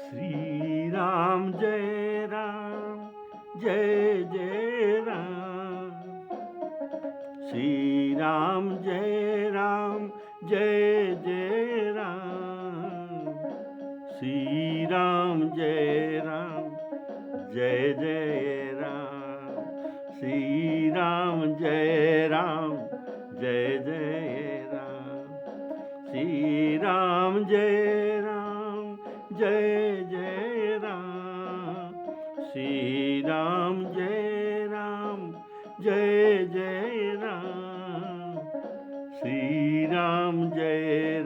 श्री राम जय जय राम। श्री राम जय जय राम। श्री राम जय जय राम। श्री राम जय जय राम। श्री राम जय जय राम। श्री राम जय जय राम। श्री राम जय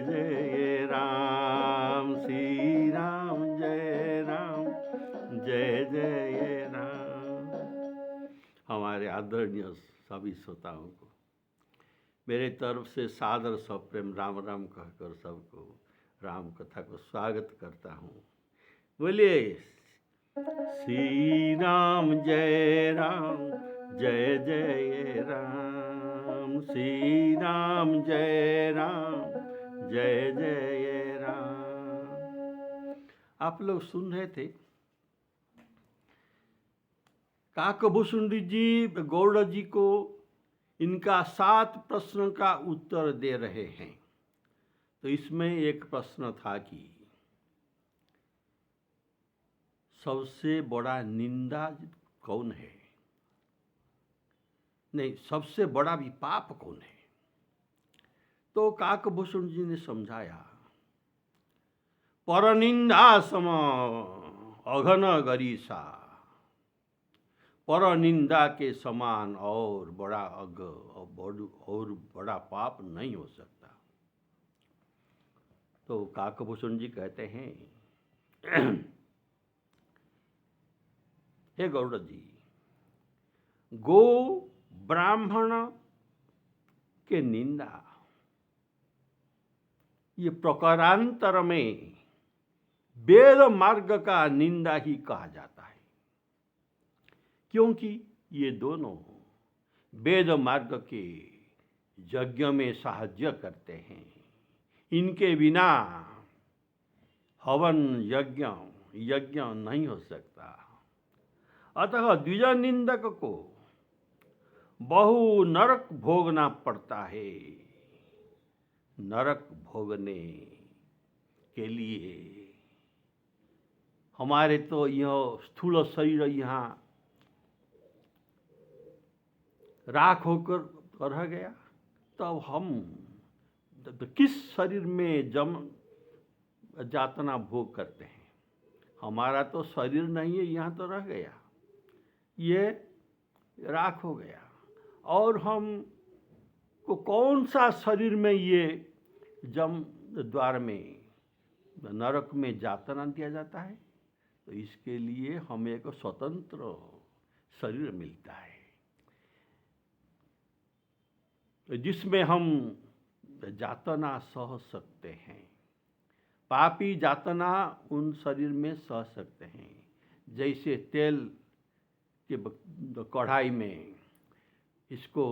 जय राम। श्री राम जय जय राम। हमारे आदरणीय सभी श्रोताओं को मेरे तरफ से सादर सप्रेम राम राम कहकर सबको राम कथा को स्वागत करता हूँ। बोलिए श्री राम जय जय राम। श्री राम जय जय राम। आप लोग सुन रहे थे काकभूषुंडी जी गौड़ जी को इनका 7 प्रश्न का उत्तर दे रहे हैं। तो इसमें एक प्रश्न था कि सबसे बड़ा निंदा कौन है, नहीं सबसे बड़ा भी पाप कौन है। तो काकभूषण जी ने समझाया, परनिंदा सम अघन गरीसा, पर निंदा के समान और बड़ा और बड़ा पाप नहीं हो सकता। तो काकभूषण जी कहते हैं, हे गौड़ जी, गो ब्राह्मण के निंदा ये प्रकारांतर में वेद मार्ग का निंदा ही कहा जाता है, क्योंकि ये दोनों वेद मार्ग के यज्ञ में साहाय्य करते हैं। इनके बिना हवन यज्ञ नहीं हो सकता। अतः द्विज निंदक को बहु नरक भोगना पड़ता है। नरक भोगने के लिए हमारे तो यह स्थूल शरीर यहाँ राख होकर रह गया, तब हम किस शरीर में जातना भोग करते हैं। हमारा तो शरीर नहीं है, यहाँ तो रह गया, ये राख हो गया। और हम को कौन सा शरीर में ये जम द्वार में नरक में जातना दिया जाता है। तो इसके लिए हमें एक स्वतंत्र शरीर मिलता है, जिसमें हम जातना सह सकते हैं। पापी जातना उन शरीर में सह सकते हैं, जैसे तेल के कढ़ाई में इसको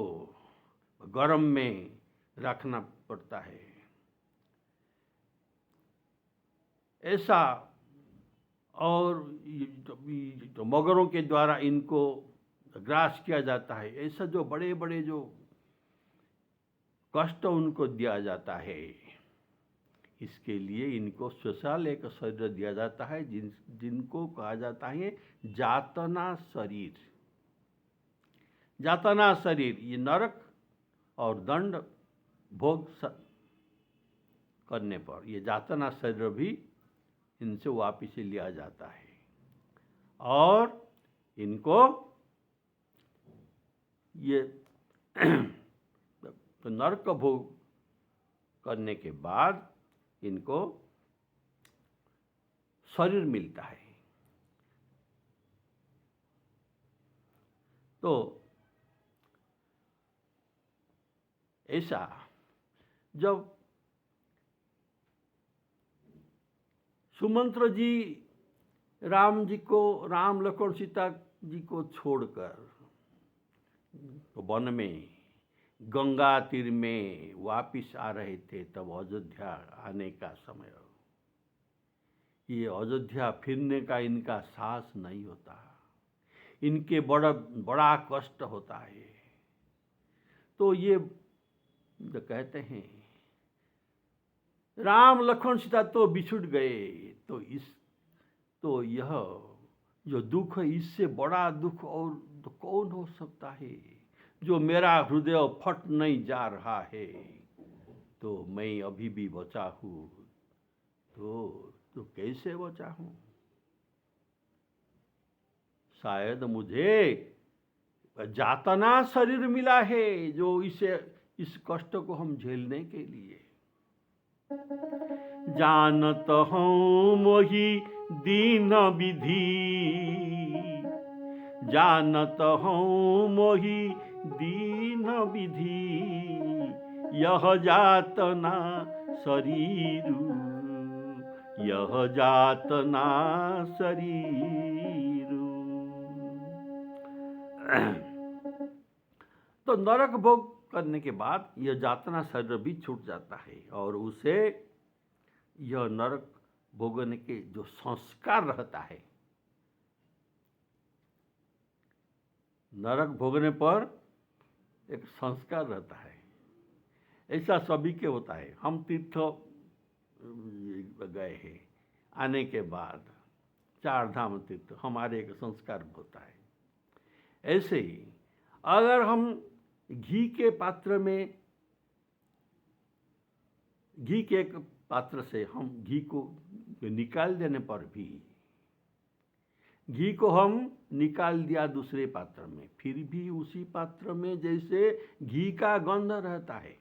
गरम में रखना पड़ता है, ऐसा। और तो मगरों के द्वारा इनको ग्रास किया जाता है, ऐसा जो बड़े बड़े जो कष्ट उनको दिया जाता है, इसके लिए इनको स्पेशल एक शरीर दिया जाता है, जिनको कहा जाता है जातना शरीर। जातना शरीर ये नरक और दंड भोग करने पर ये जातना शरीर भी इनसे वापिस लिया जाता है। और इनको ये तो नरक भोग करने के बाद इनको शरीर मिलता है। तो ऐसा जब सुमंत्र जी राम लक्ष्मण सीता जी को छोड़कर वन में गंगा तीर में वापिस आ रहे थे, तब अयोध्या आने का समय ये अयोध्या फिरने का इनका साहस नहीं होता, इनके बड़ा कष्ट होता है। तो ये जो कहते हैं राम लक्ष्मण सीता तो बिछुड़ गए, तो यह जो दुख है, इससे बड़ा दुख और तो कौन हो सकता है। जो मेरा हृदय फट नहीं जा रहा है, तो मैं अभी भी बचा हूँ, तो कैसे बचा हूँ। शायद मुझे जातना शरीर मिला है जो इस कष्ट को हम झेलने के लिए। जानत हूँ मोहि दीन विधि, जानत हूँ मोहि दीन विधि, यह जातना शरीरु, यह जातना शरीरु। तो नरक भोग करने के बाद यह जातना शरीर भी छूट जाता है, और उसे यह नरक भोगने के जो संस्कार रहता है, नरक भोगने पर एक संस्कार रहता है। ऐसा सभी के होता है। हम तीर्थ गए हैं, आने के बाद 4 धाम तीर्थ हमारे एक संस्कार होता है। ऐसे ही अगर हम घी के एक पात्र से हम घी को निकाल देने पर भी, घी को हम निकाल दिया दूसरे पात्र में, फिर भी उसी पात्र में जैसे घी का गंध रहता है,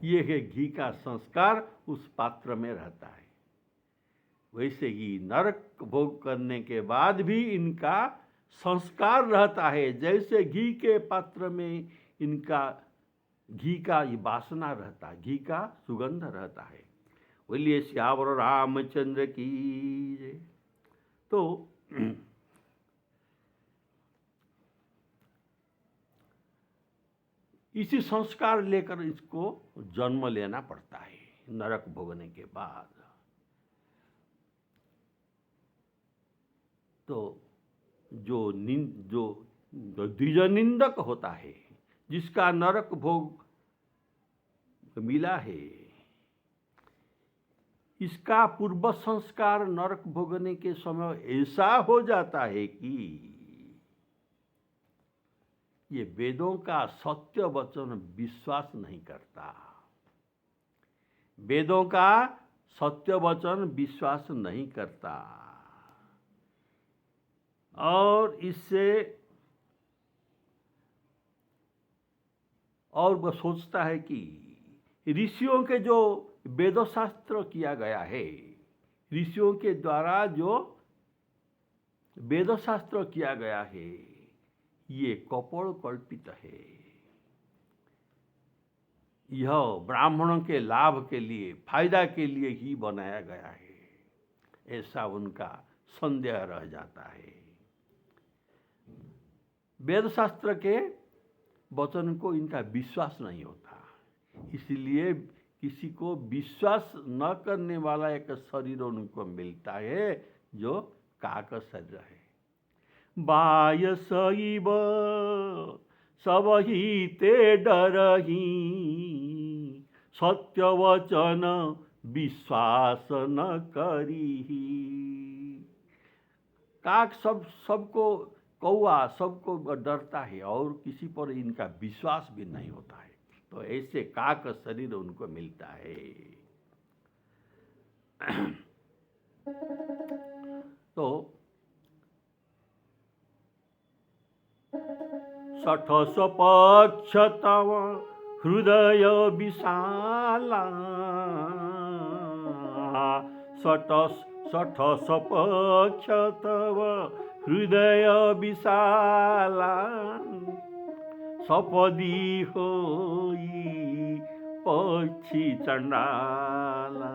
ये है घी का संस्कार उस पात्र में रहता है। वैसे ही नरक भोग करने के बाद भी इनका संस्कार रहता है, जैसे घी के पात्र में इनका घी का ये वासना रहता है, घी का सुगंध रहता है। बोलिए सियावर रामचंद्र की जय। तो इसी संस्कार लेकर इसको जन्म लेना पड़ता है नरक भोगने के बाद। तो जो द्विज निंदक होता है, जिसका नरक भोग मिला है, इसका पूर्व संस्कार नरक भोगने के समय ऐसा हो जाता है कि ये वेदों का सत्य वचन विश्वास नहीं करता, वेदों का सत्य वचन विश्वास नहीं करता, और इससे और वह सोचता है कि ऋषियों के जो वेदशास्त्र किया गया है, ऋषियों के द्वारा जो वेदशास्त्र किया गया है, ये कपोल कल्पित है, यह ब्राह्मणों के लाभ के लिए, फायदा के लिए ही बनाया गया है, ऐसा उनका संदेह रह जाता है। वेदशास्त्र के वचन को इनका विश्वास नहीं होता, इसलिए किसी को विश्वास न करने वाला एक शरीर उनको मिलता है जो काक शरीर है। बाय सईब सब ही ते डरही, सत्य वचन विश्वास न करी। काक सबको, कौआ सबको डरता है और किसी पर इनका विश्वास भी नहीं होता है। तो ऐसे काक शरीर उनको मिलता है। तो 60 पक्ष तव हृदय विशाला, 60 पक्ष तव हृदय विशाला, सपदी होई पक्षी चंडाला,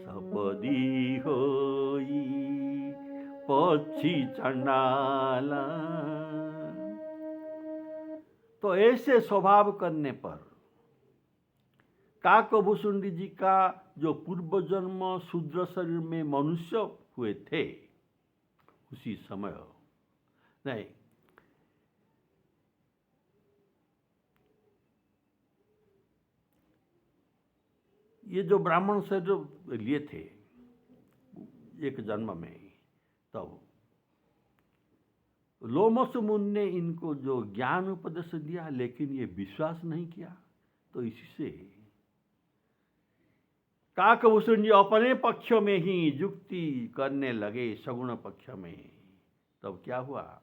सपदी होई पक्षी चंडाला। तो ऐसे स्वभाव करने पर काकभूषुंडी जी का जो पूर्व जन्म शूद्र शरीर में मनुष्य हुए थे उसी समय नहीं, ये जो ब्राह्मण शरीर लिए थे एक जन्म में, तब लोमस मुनि ने इनको जो ज्ञान उपदेश दिया लेकिन ये विश्वास नहीं किया, तो इसी से काकभूषुंडी जी अपने पक्ष में ही युक्ति करने लगे सगुण पक्ष में। तब क्या हुआ,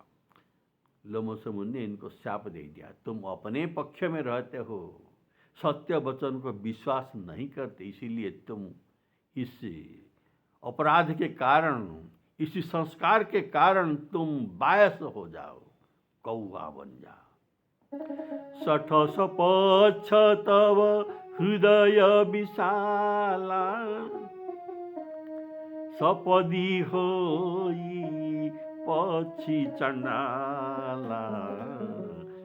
लोमस मुनि ने इनको शाप दे दिया, तुम अपने पक्ष में रहते हो, सत्य वचन को विश्वास नहीं करते, इसीलिए तुम इस अपराध के कारण, इसी संस्कार के कारण तुम बायस हो जाओ, कौआ बन जाओ। सठ सपक्ष तव हृदय विशाला, सपदी होई पक्षी चंडाला।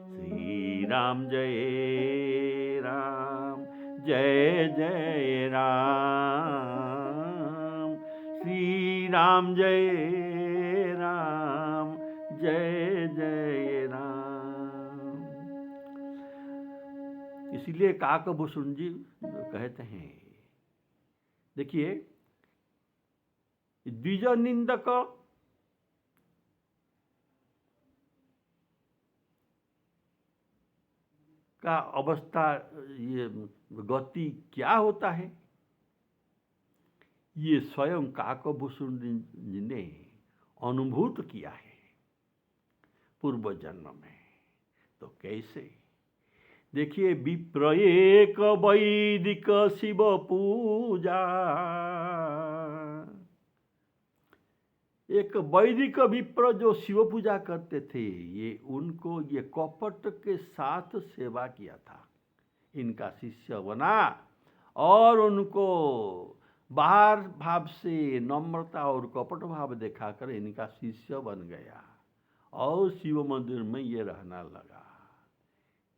श्री राम जय राम जय जय राम, श्री राम जय राम जय जय राम। इसीलिए काकभूषुंडी जी कहते हैं, देखिए द्विज निंदक का अवस्था, ये गति क्या होता है, ये स्वयं काकभूषुंडी जी ने अनुभूत किया है पूर्व जन्म में। तो कैसे, देखिए विप्र एक वैदिक शिव पूजा, एक वैदिक विप्र जो शिव पूजा करते थे, ये उनको ये कपट के साथ सेवा किया था, इनका शिष्य बना और उनको बाहर भाव से नम्रता और कपट भाव दिखाकर इनका शिष्य बन गया और शिव मंदिर में ये रहना लगा।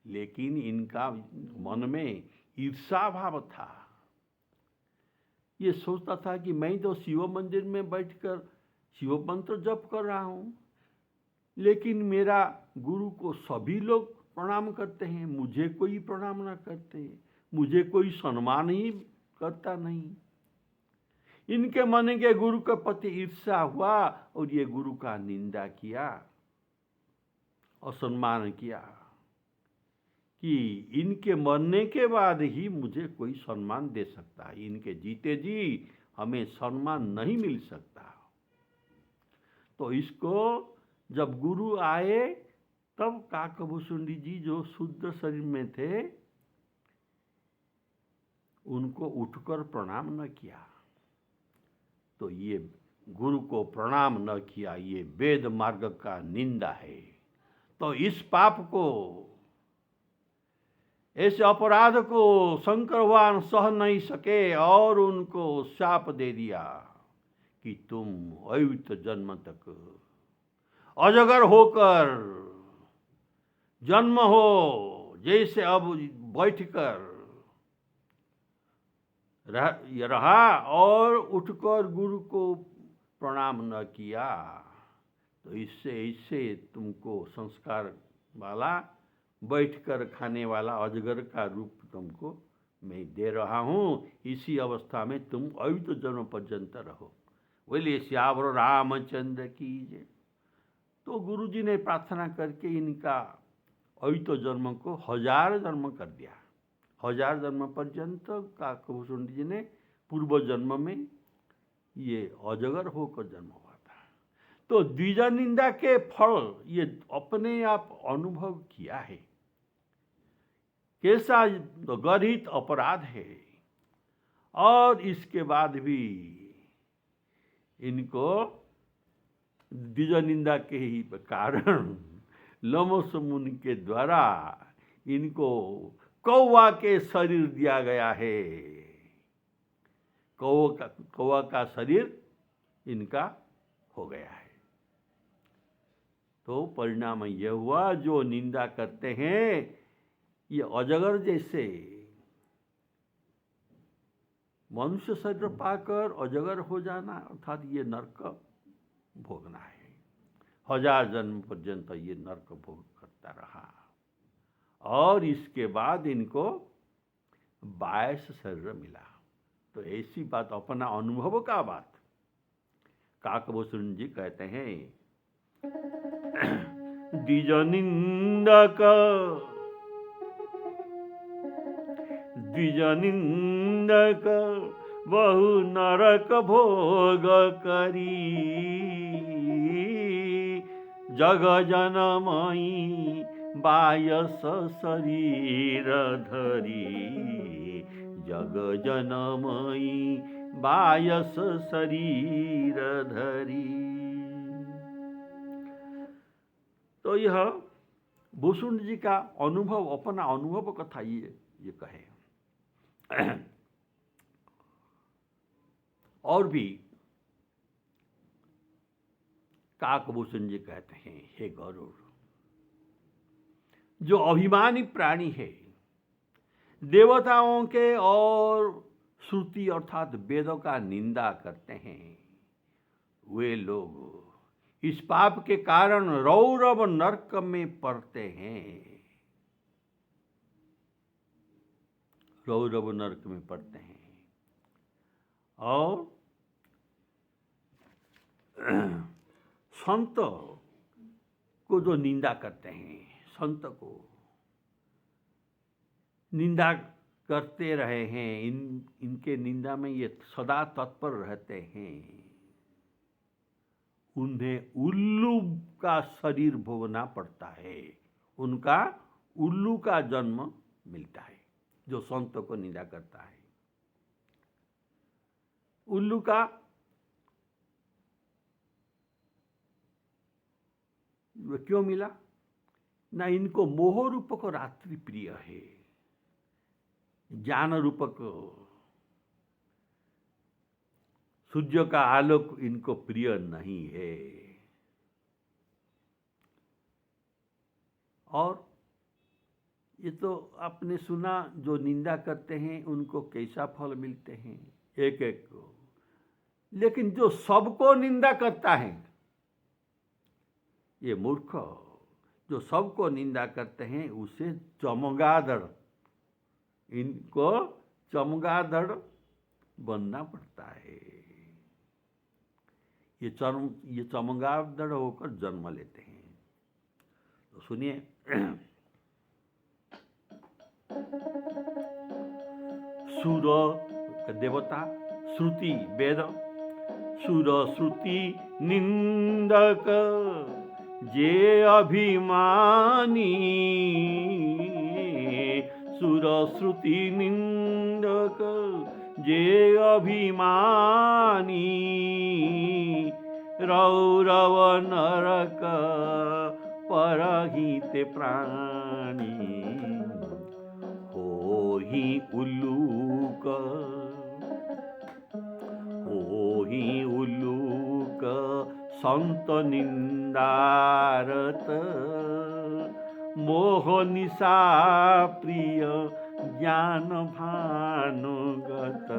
लेकिन इनका मन में ईर्षा भाव था, ये सोचता था कि मैं तो शिव मंदिर में बैठकर शिव मंत्र जप कर रहा हूँ, लेकिन मेरा गुरु को सभी लोग प्रणाम करते हैं, मुझे कोई प्रणाम न करते, मुझे कोई सम्मान ही करता नहीं। इनके मन के गुरु के प्रति ईर्षा हुआ और ये गुरु का निंदा किया, असम्मान किया कि इनके मरने के बाद ही मुझे कोई सम्मान दे सकता है, इनके जीते जी हमें सम्मान नहीं मिल सकता। तो इसको जब गुरु आए तब काकभूषुंडी जी जो शुद्ध शरीर में थे उनको उठकर प्रणाम न किया, तो ये गुरु को प्रणाम न किया, ये वेद मार्ग का निंदा है। तो इस पाप को, इस अपराध को शंकर भगवान सह नहीं सके और उनको शाप दे दिया कि तुम अयुत जन्म तक अजगर होकर जन्म हो, जैसे अब बैठकर रहा और उठकर गुरु को प्रणाम न किया, तो इससे तुमको संस्कार वाला बैठकर खाने वाला अजगर का रूप तुमको मैं दे रहा हूँ, इसी अवस्था में तुम अयुत जन्म पर्यंत रहो। बोलिए श्यावर रामचंद्र की जय। तो गुरु जी ने प्रार्थना करके इनका अयुत जन्म को 1000 जन्म कर दिया। 1000 जन्म पर्यंत काकभूषुंडी जी ने पूर्व जन्म में ये अजगर होकर जन्म हुआ था। तो द्विज निंदा के फल ये अपने आप अनुभव किया है, कैसा गर्हित अपराध है, और इसके बाद भी इनको द्विज निंदा के ही कारण लोमस मुनि के द्वारा इनको कौवा के शरीर दिया गया है। कौवा का शरीर इनका हो गया है। तो परिणाम यह हुआ, जो निंदा करते हैं ये अजगर जैसे मनुष्य शरीर पाकर अजगर हो जाना अर्थात ये नरक भोगना है। 1000 जन्म पर्यंत ये नरक भोग करता रहा और इसके बाद इनको 22 शरीर मिला। तो ऐसी बात अपना अनुभव का बात काकभूषण जी कहते हैं। द्विज निंदक बहु नरक भोग करी, जग जनमई 22 शरीर धरी, जग जनमई 22 शरीर धरी। तो यह भूषण जी का अनुभव, अपना अनुभव कथा ये कहे। और भी काकभूषण जी कहते हैं, हे गरुड़, जो अभिमानी प्राणी है, देवताओं के और श्रुति अर्थात वेदों का निंदा करते हैं, वे लोग इस पाप के कारण रौरव नरक में पड़ते हैं, रौरव नरक में पड़ते हैं। और संत को जो निंदा करते हैं, संत को निंदा करते रहे हैं, इनके निंदा में ये सदा तत्पर रहते हैं, उन्हें उल्लू का शरीर भोगना पड़ता है, उनका उल्लू का जन्म मिलता है। जो संतों को निंदा करता है, उल्लू का क्यों मिला ना? इनको मोह रूपक रात्रि प्रिय है, ज्ञान रूपक सूर्य का आलोक इनको प्रिय नहीं है। और ये तो आपने सुना, जो निंदा करते हैं उनको कैसा फल मिलते हैं, एक एक को। लेकिन जो सबको निंदा करता है, ये मूर्ख, जो सबको निंदा करते हैं उसे चमगादड़, इनको चमगादड़ बनना पड़ता है। ये चमगादड़ होकर जन्म लेते हैं। तो सुनिए, सुर देवता, श्रुति वेद, सुर श्रुति निंदक जे अभिमानी, सुर श्रुति निंदक जे अभिमानी, रौरव नरक परहित प्राणी, होहि उल्लूक, होहि उल्लूक संत निंदारत, मोह निशा प्रिय ज्ञान भानुगत,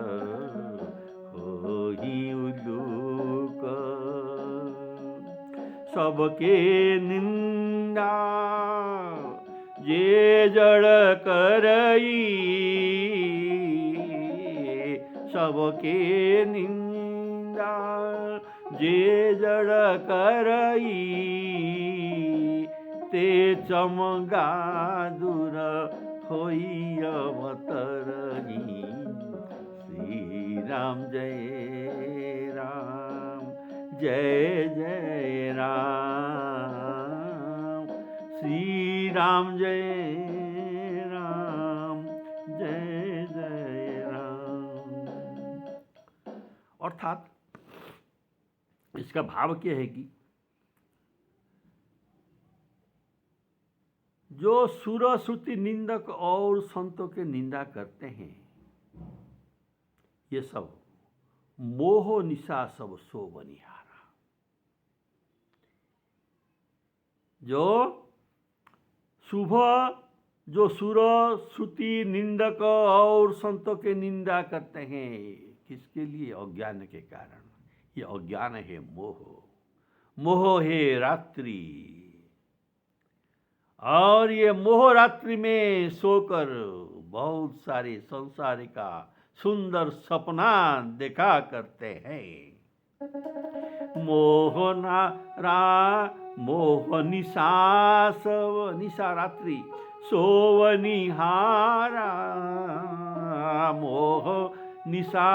होहि उल्लूक सबके निंदा जे जड़ करई, सबके निंदा जे जड़ करई, ते चमगादुर होई अवतरई। श्री राम जय राम, जय जय राम, श्री राम जय राम, जय जय राम। अर्थात इसका भाव क्या है कि जो सुर श्रुति निंदक और संतों के निंदा करते हैं, ये सब मोह निशा सब सो बनिहारा। जो सुबह जो सुर श्रुति निंदक और संतों के निंदा करते हैं, किसके लिए? अज्ञान के कारण। ये अज्ञान है मोह, मोह है रात्रि। और ये मोह रात्रि में सोकर बहुत सारे संसार का सुंदर सपना देखा करते हैं। मोह निशा निशा रात्रि सोवनिहारा, मोह निशा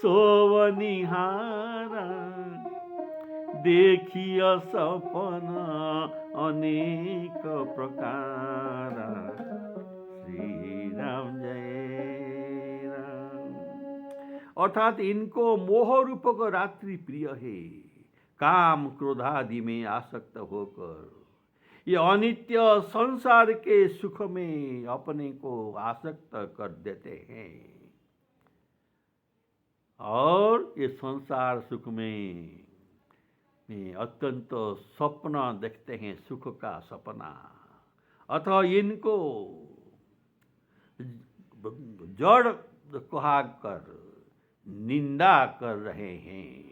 सोवनिहारा, देखिय सपना अनेक प्रकार। श्री राम जय राम। अर्थात इनको मोह रूपक रात्रि प्रिय है। काम क्रोधादि में आसक्त होकर ये अनित्य संसार के सुख में अपने को आसक्त कर देते हैं और ये संसार सुख में अत्यंत सपना देखते हैं, सुख का सपना। अतः इनको जड़ कहकर निंदा कर रहे हैं।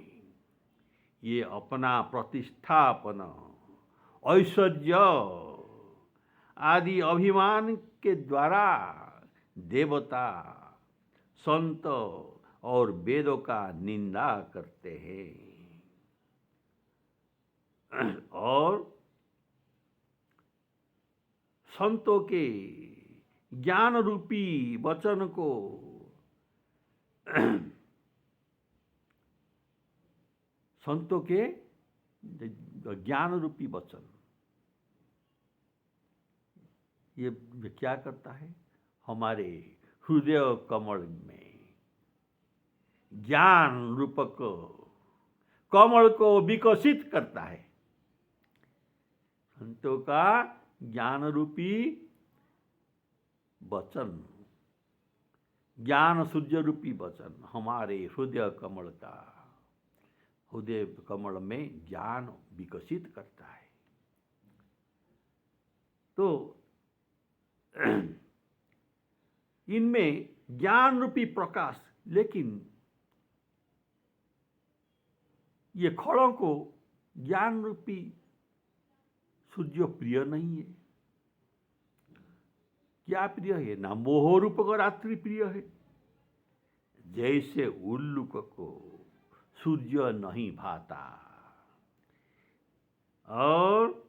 ये अपना प्रतिष्ठापन, ऐश्वर्य आदि अभिमान के द्वारा देवता, संत और वेदों का निंदा करते हैं और संतों के ज्ञान रूपी वचन को संतों के ज्ञान रूपी वचन ये क्या करता है? हमारे हृदय कमल में ज्ञान रूपक कमल को विकसित करता है। संतों का ज्ञान रूपी वचन, ज्ञान सूर्य रूपी वचन हमारे हृदय कमल का, हृदय कमल में ज्ञान विकसित करता है। तो इनमें ज्ञान रूपी प्रकाश, लेकिन ये खड़ों को ज्ञान रूपी सूर्य प्रिय नहीं है। क्या प्रिय है? ना मोह रूपक रात्रि प्रिय है। जैसे उल्लूक को सूर्य नहीं भाता और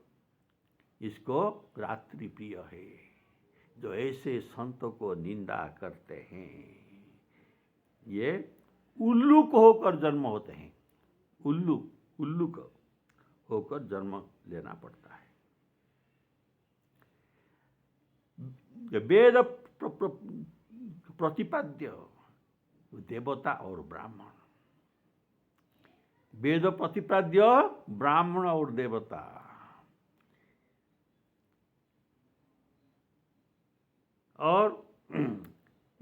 इसको रात्रि प्रिय है। जो ऐसे संतों को निंदा करते हैं ये उल्लूक होकर जन्म होते हैं। उल्लूक होकर जन्म लेना पड़ता है। वेद प्रतिपाद्य देवता और ब्राह्मण, वेद प्रतिपाद्य ब्राह्मण और देवता, और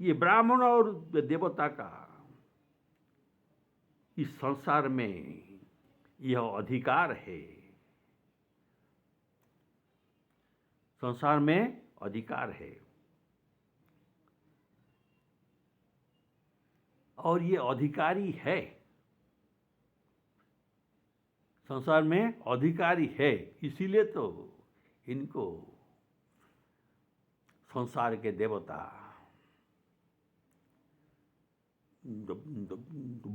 ये ब्राह्मण और देवता का इस संसार में यह अधिकार है। संसार में अधिकार है और ये अधिकारी है। संसार में अधिकारी है, इसीलिए तो इनको संसार के देवता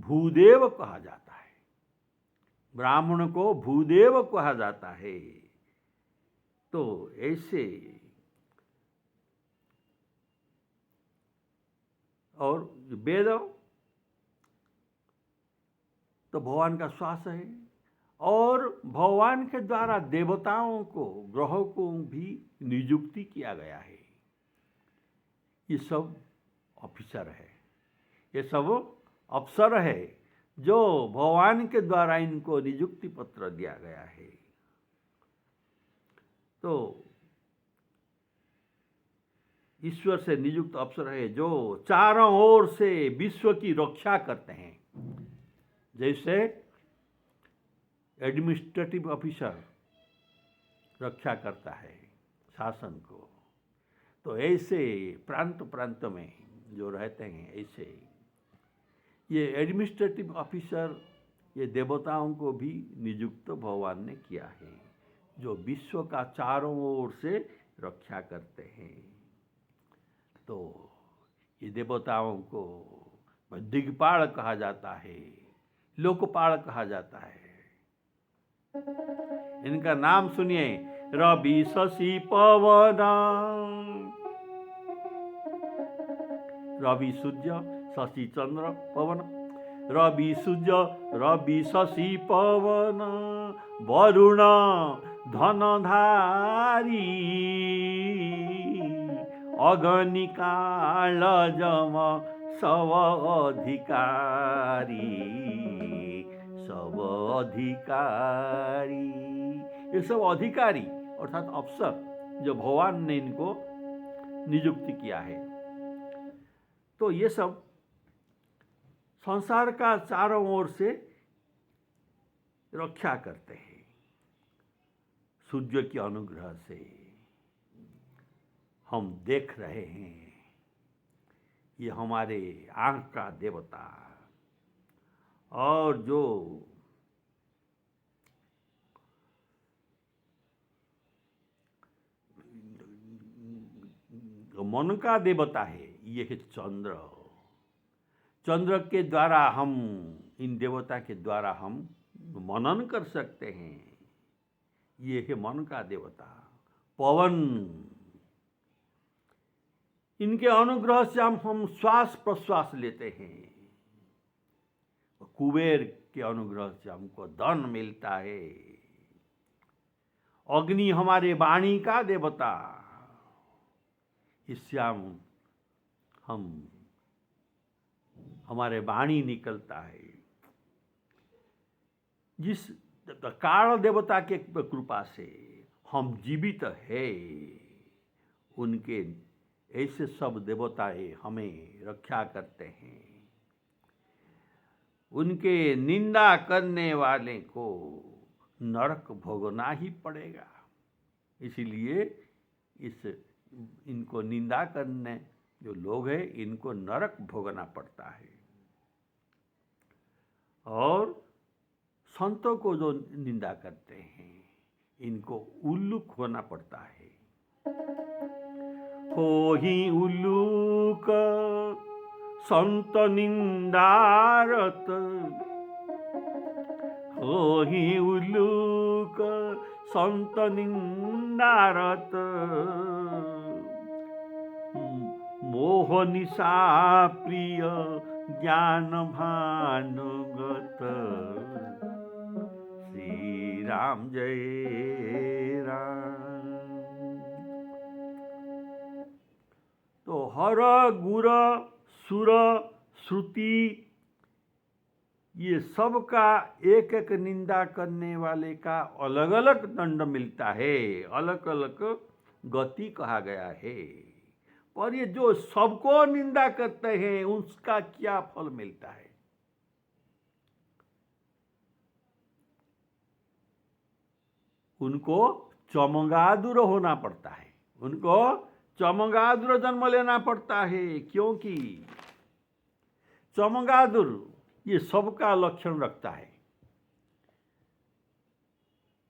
भूदेव कहा जाता है। ब्राह्मण को भूदेव कहा जाता है। तो ऐसे और वेद तो भगवान का श्वास है और भगवान के द्वारा देवताओं को, ग्रहों को भी नियुक्ति किया गया है। ये सब ऑफिसर है, ये सब अफसर है जो भगवान के द्वारा इनको नियुक्ति पत्र दिया गया है। तो ईश्वर से नियुक्त अफसर है जो चारों ओर से विश्व की रक्षा करते हैं। जैसे एडमिनिस्ट्रेटिव ऑफिसर रक्षा करता है शासन को। तो ऐसे प्रांत प्रांत में जो रहते हैं, ऐसे ये एडमिनिस्ट्रेटिव ऑफिसर, ये देवताओं को भी नियुक्त भगवान ने किया है, जो विश्व का चारों ओर से रक्षा करते हैं। तो ये देवताओं को दिग्पाल कहा जाता है, लोकपाल कहा जाता है। इनका नाम सुनिए, रवि शशि पवन, रवि सूर्य शशि चंद्र पवन, रवि सूर्य रवि शशि पवन, वरुण धनधारी, अग्निकाल जम सब अधिकारी, सब अधिकारी। ये सब अधिकारी अर्थात अफसर जो भगवान ने इनको नियुक्त किया है। तो ये सब संसार का चारों ओर से रक्षा करते हैं सूर्य के अनुग्रह से। हम देख रहे हैं, ये हमारे आंख का देवता, और जो मन का देवता है, ये है चंद्र। चंद्र के द्वारा हम, इन देवता के द्वारा हम मनन कर सकते हैं। ये है मन का देवता। पवन, इनके अनुग्रह से हम श्वास प्रश्वास लेते हैं। कुबेर के अनुग्रह से हमको धन मिलता है। अग्नि हमारे वाणी का देवता, इससे हम हमारे वाणी निकलता है। जिस काल देवता के कृपा से हम जीवित है, उनके ऐसे सब देवताएं हमें रक्षा करते हैं। उनके निंदा करने वाले को नरक भोगना ही पड़ेगा। इसीलिए इनको निंदा करने जो लोग हैं, इनको नरक भोगना पड़ता है। और संतों को जो निंदा करते हैं, इनको उल्लूक होना पड़ता है। हो ही उल्लूक संत निंदारत, हो ही उल्लूक संत निंदारत, मोह निशा प्रिय ज्ञान भानुगत, श्री राम जय राम। तो हर गुर सुर श्रुति, ये सब का एक एक निंदा करने वाले का अलग अलग दंड मिलता है, अलग अलग गति कहा गया है। और ये जो सबको निंदा करते हैं, उसका क्या फल मिलता है? उनको चमगादुर होना पड़ता है, उनको चमगादुर जन्म लेना पड़ता है। क्योंकि चमगादुर ये सबका लक्षण रखता है।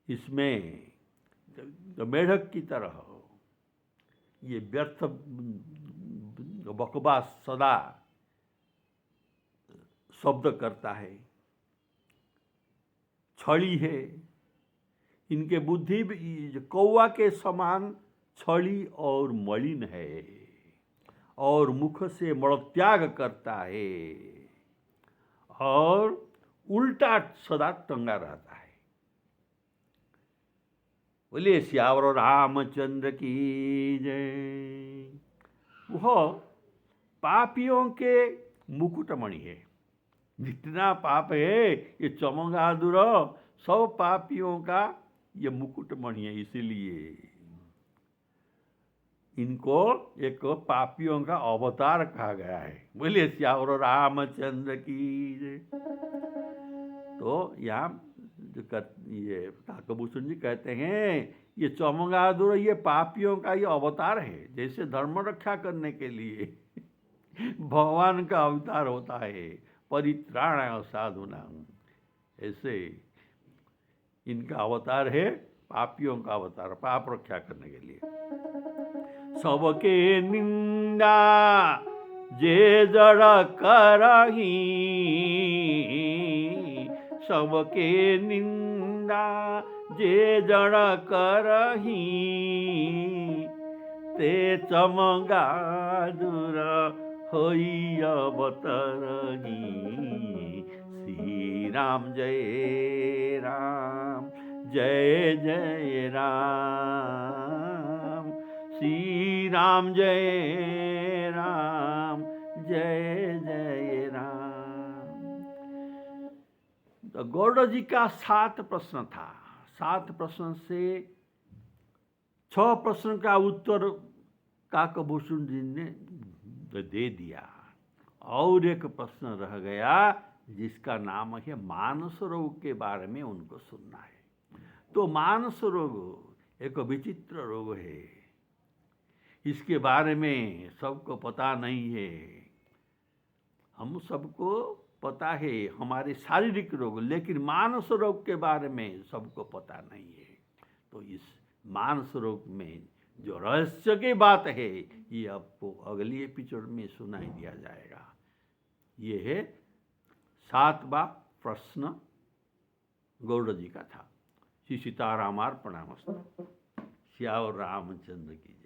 इसमें मेढक की तरह ये व्यर्थ बकवास सदा शब्द करता है, छड़ी है। इनके बुद्धि कौवा के समान छड़ी और मलिन है, और मुख से मलत्याग करता है, और उल्टा सदा टंगा रहता है। बोलिए सियावर रामचंद्र की जय। वह पापियों के मुकुटमणि है। जितना पाप है, ये चमगादुर सब पापियों का ये मुकुटमणि है। इसीलिए इनको एक पापियों का अवतार कहा गया है। बोलिए सियावर रामचंद्र की जय। तो यहाँ ये काकभूषण जी कहते हैं ये चमगादुर ये पापियों का ये अवतार है, जैसे धर्म रक्षा करने के लिए भगवान का अवतार होता है, परित्राणाय साधूनां, ऐसे इनका अवतार है पापियों का अवतार, पाप रक्षा करने के लिए। सबके निंदा जे जड़ करही, सबके निंदा जे जड़ करही, ते चमगादुर होई अवतरही। श्री राम जय राम जय जय राम, श्री राम जय राम जय जय राम। तो गौड़ जी का 7 प्रश्न था। 7 प्रश्न से 6 प्रश्न का उत्तर काकभूषण जी ने दे दिया, और एक प्रश्न रह गया जिसका नाम है मानस रोग के बारे में उनको सुनना है। तो मानस रोग एक विचित्र रोग है, इसके बारे में सबको पता नहीं है। हम सबको पता है हमारे शारीरिक रोग, लेकिन मानस रोग के बारे में सबको पता नहीं है। तो इस मानस रोग में जो रहस्य की बात है ये आपको अगली एपिसोड में सुनाई दिया जाएगा। ये है 7वां प्रश्न गौड़ जी का था। श्री सीतारामार्पणमस्तु। श्याम रामचंद्र की।